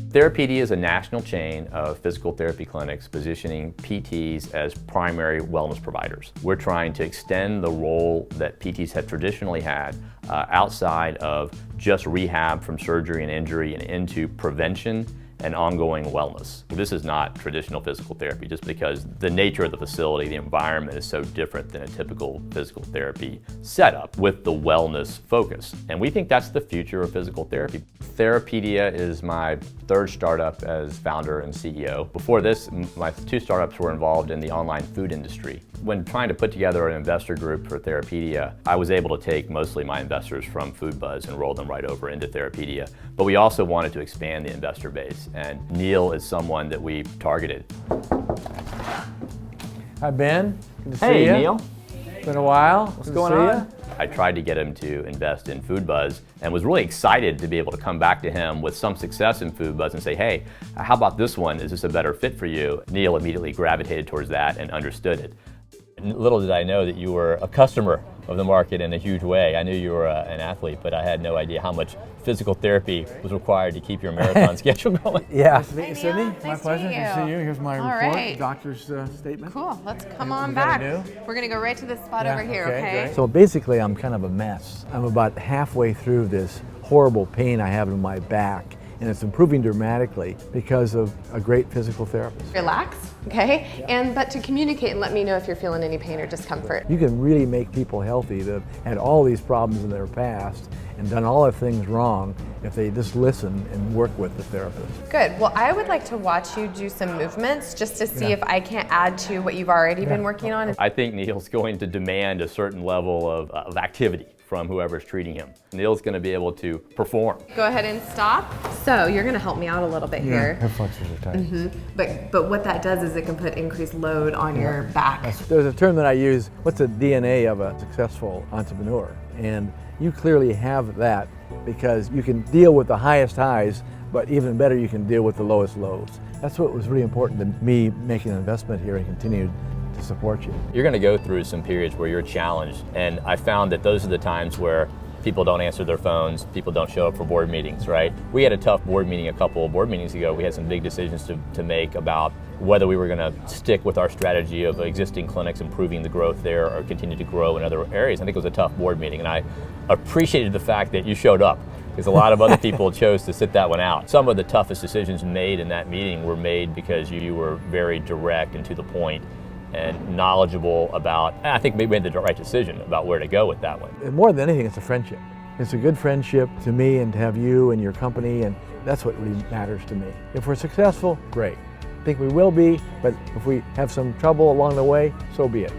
Therapydia is a national chain of physical therapy clinics positioning PTs as primary wellness providers. We're trying to extend the role that PTs have traditionally had outside of just rehab from surgery and injury and into prevention and ongoing wellness. This is not traditional physical therapy just because the nature of the facility, the environment is so different than a typical physical therapy setup with the wellness focus. And we think that's the future of physical therapy. Therapydia is my third startup as founder and CEO. Before this, my two startups were involved in the online food industry. When trying to put together an investor group for Therapydia, I was able to take mostly my investors from FoodBuzz and roll them right over into Therapydia. But we also wanted to expand the investor base, and Neal is someone that we targeted. Hi, Ben. Good to see Hey, you. Neal. It's been a while. What's going on? I tried to get him to invest in FoodBuzz and was really excited to be able to come back to him with some success in FoodBuzz and say, hey, how about this one? Is this a better fit for you? Neal immediately gravitated towards that and understood it. Little did I know that you were a customer of the market in a huge way. I knew you were an athlete, but I had no idea how much physical therapy was required to keep your marathon schedule going. Yeah. Nice to meet you, Sydney. Nice My to pleasure. meet Good to see you. you. Here's my All report, right. doctor's statement. Cool, let's come on we gotta back. do? We're gonna go right to this spot Yeah, over here, okay, okay? great. So basically, I'm kind of a mess. I'm about halfway through this horrible pain I have in my back, and it's improving dramatically because of a great physical therapist. Relax, okay? But to communicate and let me know if you're feeling any pain or discomfort. You can really make people healthy that had all these problems in their past and done all the things wrong if they just listen and work with the therapist. Good, well I would like to watch you do some movements just to see if I can't add to what you've already been working on. I think Neal's going to demand a certain level of activity from whoever's treating him. Neal's going to be able to perform. Go ahead and stop. So you're gonna help me out a little bit here. Hip flexors are tight. But what that does is it can put increased load on your back. There's a term that I use, what's the DNA of a successful entrepreneur? And you clearly have that because you can deal with the highest highs, but even better, you can deal with the lowest lows. That's what was really important to me making an investment here and continue to support you. You're going to go through some periods where you're challenged, and I found that those are the times where people don't answer their phones, people don't show up for board meetings, right? We had a tough board meeting a couple of board meetings ago. We had some big decisions to make about whether we were going to stick with our strategy of existing clinics, improving the growth there, or continue to grow in other areas. I think it was a tough board meeting, and I appreciated the fact that you showed up, because a lot of other people chose to sit that one out. Some of the toughest decisions made in that meeting were made because you were very direct and to the point and knowledgeable about, and I think we made the right decision about where to go with that one. And more than anything, it's a friendship. It's a good friendship to me and to have you and your company, and that's what really matters to me. If we're successful, great. I think we will be, but if we have some trouble along the way, so be it.